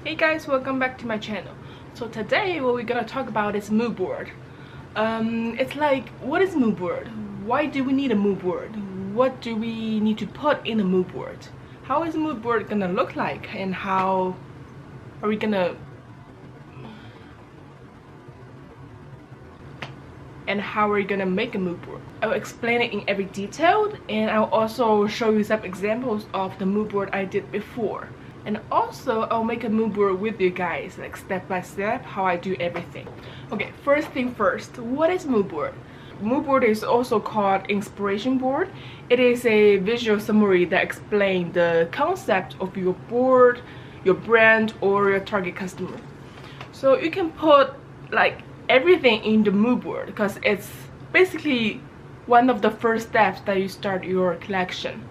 Hey guys, welcome back to my channel. So today what we're gonna talk about is mood board. It's like, what is mood board? Why do we need a mood board? What do we need to put in a mood board? How is a mood board gonna look like, and how are we gonna make a mood board? I'll explain it in every detail, and I'll also show you some examples of the mood board I did before. And also I'll make a mood board with you guys, like step by step how I do everything. Okay, first thing first, what is mood board? Mood board is also called inspiration board. It is a visual summary that explains the concept of your board, your brand, or your target customer. So you can put like everything in the mood board because it's basically one of the first steps that you start your collection.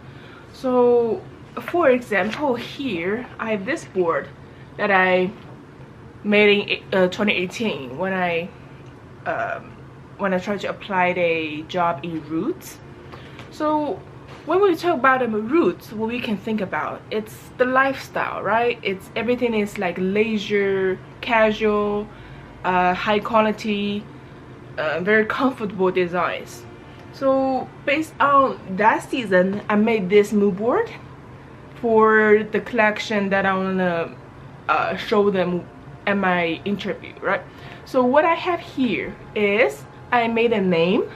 So for example, here I have this board that I made in 2018 when I tried to apply a job in Roots. So when we talk about Roots, what we can think about, it's the lifestyle, right? It's everything is like leisure, casual, high quality, very comfortable designs. So based on that season, I made this mood board for the collection that I wanna show them at my interview, right? So what I have here is I made a name.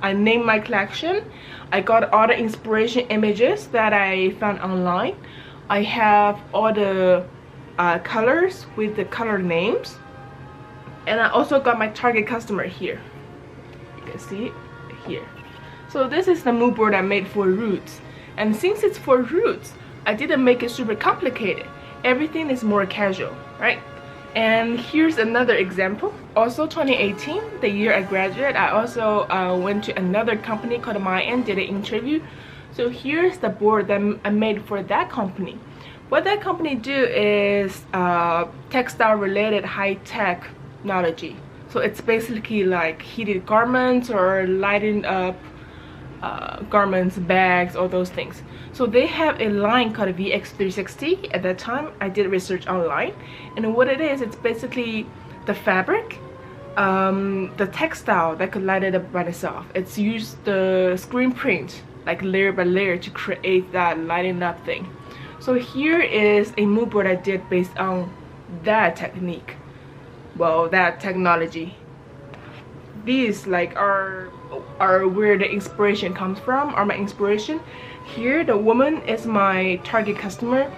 I named my collection. I got all the inspiration images that I found online. I have all the colors with the color names, and I also got my target customer here. You can see it here. So this is the mood board I made for Roots. And since it's for Roots, I didn't make it super complicated. Everything is more casual, right? And here's another example. Also 2018, the year I graduated, I also went to another company called and did an interview. So here's the board that I made for that company. What that company do is textile related high-tech technology. So it's basically like heated garments or lighting up garments, bags, all those things. So they have a line called VX360. At that time I did research online, and what it is, it's basically the fabric, the textile that could light it up by itself. It's used the screen print like layer by layer to create that lighting up thing. So here is a mood board I did based on that technique, well, that technology. These like are where the inspiration comes from, are my inspiration. Here the woman is my target customer.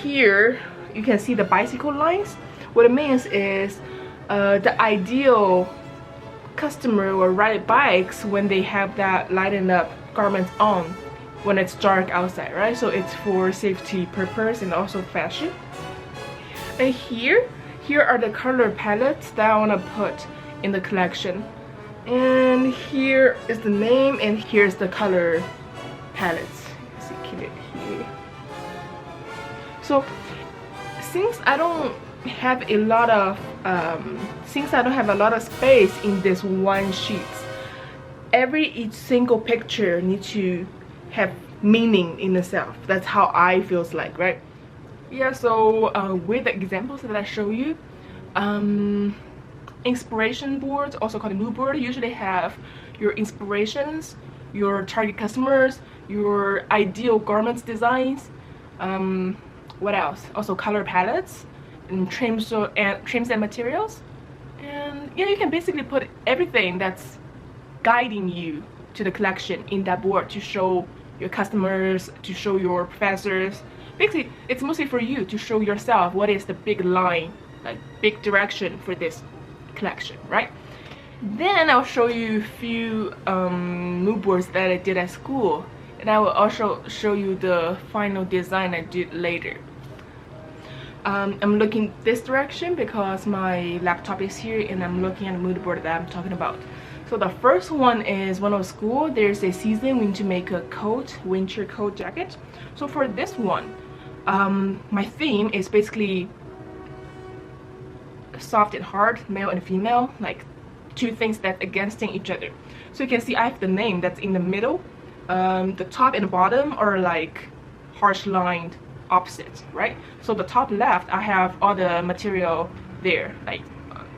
Here you can see the bicycle lines. What it means is the ideal customer will ride bikes when they have that lighting up garments on when it's dark outside, right? So it's for safety purpose and also fashion. And here are the color palettes that I want to put in the collection, and here is the name, and here's the color palettes. So keep it here. So since I don't have a lot of space in this one sheet, each single picture needs to have meaning in itself. That's how I feels like, right? Yeah, so with the examples that I show you, inspiration boards, also called a mood board, usually have your inspirations, your target customers, your ideal garments designs, what else? Also color palettes and trims and materials. And yeah, you can basically put everything that's guiding you to the collection in that board to show your customers, to show your professors. Basically, it's mostly for you to show yourself what is the big line, like big direction for this collection, right? Then I'll show you a few mood boards that I did at school, and I will also show you the final design I did later. I'm looking this direction because my laptop is here, and I'm looking at the mood board that I'm talking about. So the first one is one of school. There's a season we need to make a coat, winter coat jacket. So for this one, my theme is basically soft and hard, male and female, like two things that's against each other. So you can see I have the name that's in the middle. The top and the bottom are like harsh lined opposite, right? So the top left, I have all the material there, like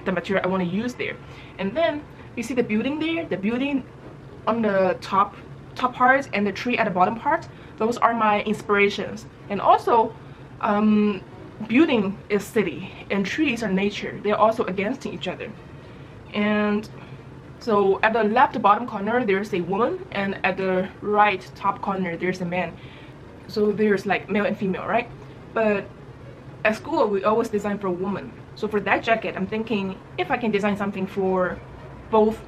the material I want to use there. And then you see the building there, the building on the top part and the tree at the bottom part. Those are my inspirations. And also building is city and trees are nature. They're also against each other. And so at the left bottom corner there's a woman, and at the right top corner there's a man. So there's like male and female, right? But at school we always design for a woman. So for that jacket, I'm thinking if I can design something for both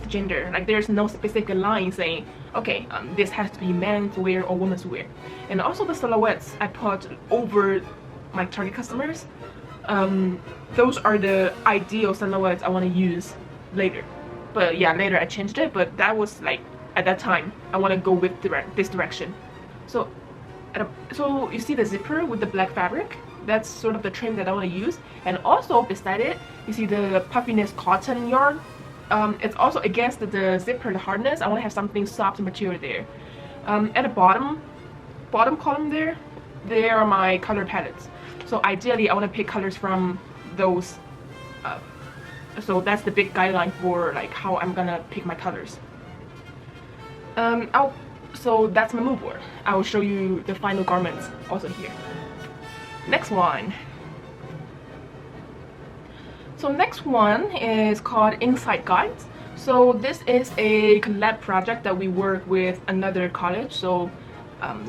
gender, like there's no specific line saying, okay, this has to be men's wear or women's wear. And also the silhouettes I put over my target customers. Those are the ideal silhouettes I want to use later. But yeah, later I changed it, but that was like at that time I want to go with this direction. So so you see the zipper with the black fabric, that's sort of the trim that I want to use. And also beside it you see the puffiness cotton yarn. It's also against the zipper, the hardness. I want to have something soft material there. At the bottom column there are my color palettes. So ideally I want to pick colors from those. So that's the big guideline for like how I'm gonna pick my colors. So that's my mood board. I will show you the final garments also here. Next one. So next one is called Inside Guides. So this is a collab project that we work with another college. So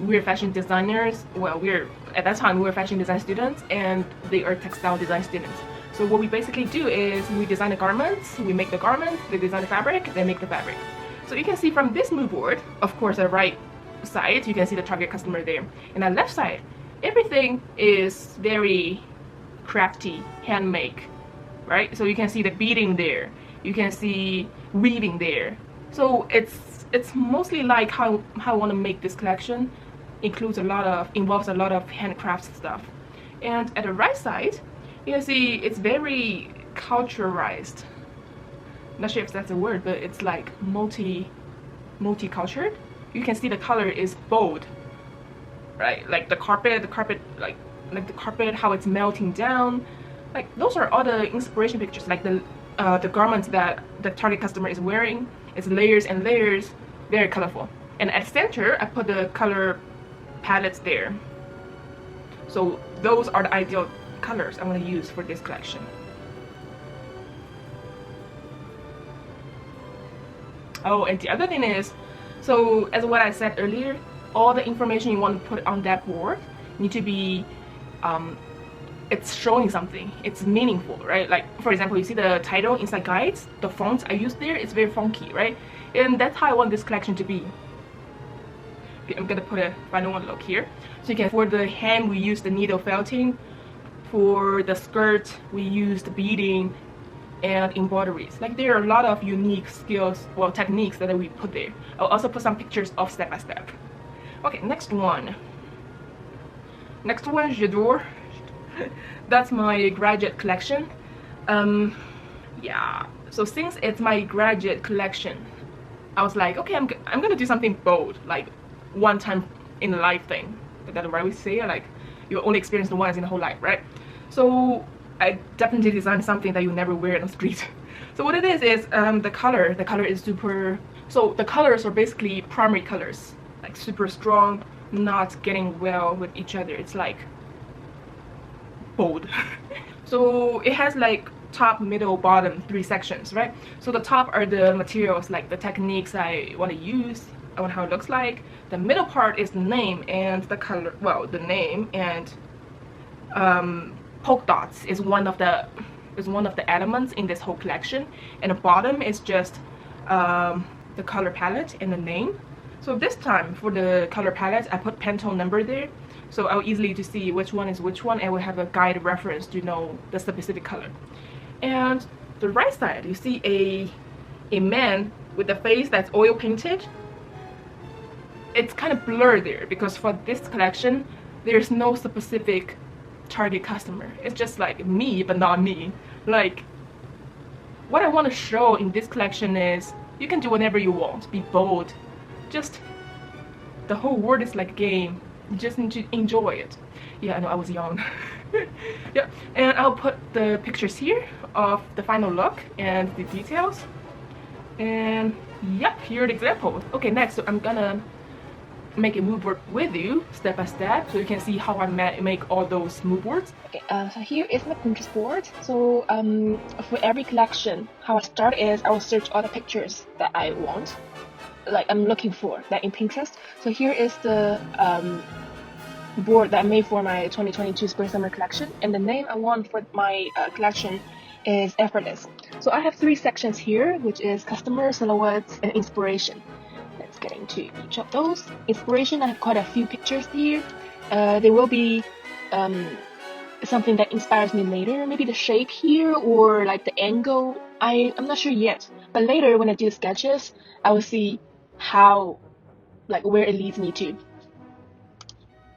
we're fashion designers. Well, at that time we were fashion design students and they are textile design students. So what we basically do is we design the garments, we make the garments, they design the fabric, they make the fabric. So you can see from this mood board, of course at the right side you can see the target customer there, and at left side everything is very crafty, handmade, right? So you can see the beading there, you can see weaving there. So it's mostly like how I want to make this collection. Involves a lot of handcraft stuff. And at the right side you can see it's very culturalized. Not sure if that's a word, but it's like multi-cultured. You can see the color is bold, right? Like the carpet, like the carpet, how it's melting down. Like those are all the inspiration pictures. Like the garments that the target customer is wearing. It's layers and layers, very colorful. And at the center, I put the color palettes there. So those are the ideal colors I'm going to use for this collection. Oh, and the other thing is, so as what I said earlier, all the information you want to put on that board need to be it's showing something, it's meaningful, right? Like for example, you see the title Inside Guides, the font I used there is very funky, right? And that's how I want this collection to be. Okay, I'm gonna put a final one look here. So you can, for the hem we use the needle felting, for the skirt we use the beading and embroideries. Like there are a lot of unique skills, well, techniques that we put there. I'll also put some pictures of step by step. Okay, next one, j'adore. That's my graduate collection. Yeah, so since it's my graduate collection, I was like, okay, I'm gonna do something bold, like one time in a life thing. Is that right we say? Like you only experience the once in the whole life, right? So I definitely designed something that you never wear on the street. So what it is the color is super, so the colors are basically primary colors, like super strong, not getting well with each other. It's like bold. So it has like top, middle, bottom, 3 sections, right? So the top are the materials, like the techniques I want to use, I want how it looks like. The middle part is the name and the color, well, the name and polka dots is one of the elements in this whole collection, and the bottom is just the color palette and the name. So this time for the color palette I put Pantone number there, so I'll easily to see which one is which one, and we'll have a guide reference to know the specific color. And the right side you see a man with a face that's oil painted. It's kind of blurred there because for this collection there's no specific target customer. It's just like me but not me. Like what I want to show in this collection is you can do whatever you want, be bold, just the whole world is like a game, You just need to enjoy it. Yeah, I know I was young. Yeah, and I'll put the pictures here of the final look and the details. And yep, here are the examples. Okay, next, so I'm gonna make a mood board with you step by step so you can see how I make all those mood boards. Okay, so here is my Pinterest board. So for every collection, how I start is I will search all the pictures that I want, like I'm looking for that in Pinterest. So here is the board that I made for my 2022 spring summer collection, and the name I want for my collection is effortless. So I have 3 sections here, which is customer, silhouettes, and inspiration. Let's get into each of those. Inspiration, I have quite a few pictures here. There will be something that inspires me later, maybe the shape here or like the angle. I'm not sure yet, but later when I do sketches, I will see how, like where it leads me to.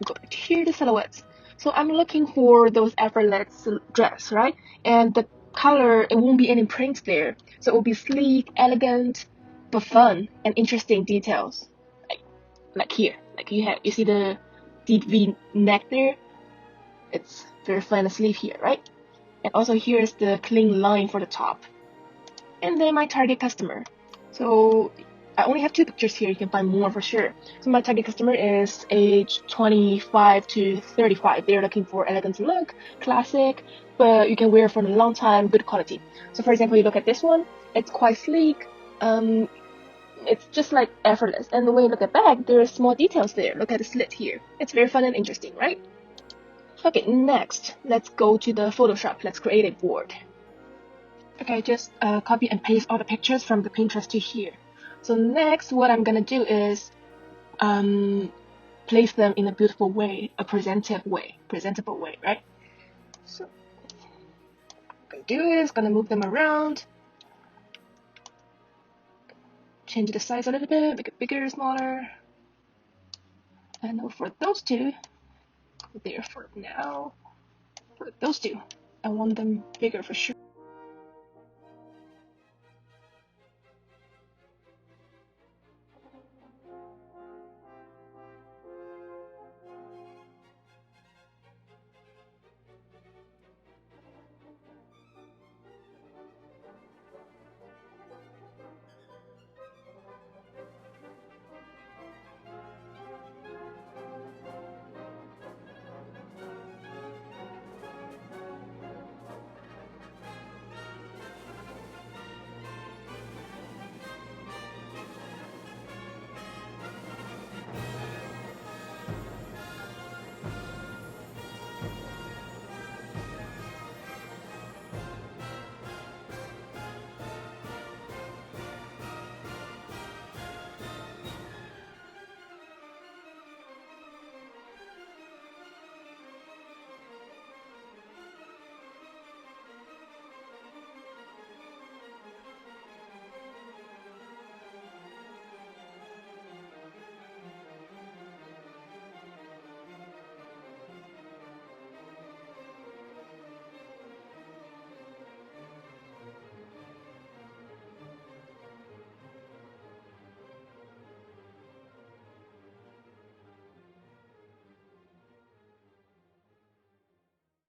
Go back to here, the silhouettes. So I'm looking for those effortless dress, right? And the color, it won't be any prints there. So it will be sleek, elegant, but fun and interesting details. Like here, like you see the deep V neck there. It's very fun and sleeve here, right? And also here is the clean line for the top. And then my target customer. So I only have 2 pictures here. You can find more for sure. So my target customer is age 25 to 35. They're looking for elegant look, classic, but you can wear for a long time, good quality. So for example, you look at this one. It's quite sleek. It's just like effortless. And when you look at back, there are small details there. Look at the slit here. It's very fun and interesting, right? Okay, next, let's go to the Photoshop. Let's create a board. Okay, just copy and paste all the pictures from the Pinterest to here. So next, what I'm gonna do is place them in a beautiful way, a presentable way, right? So I'm gonna do is gonna move them around, change the size a little bit, make it bigger, smaller. And for those 2, go there for now. For those 2, I want them bigger for sure.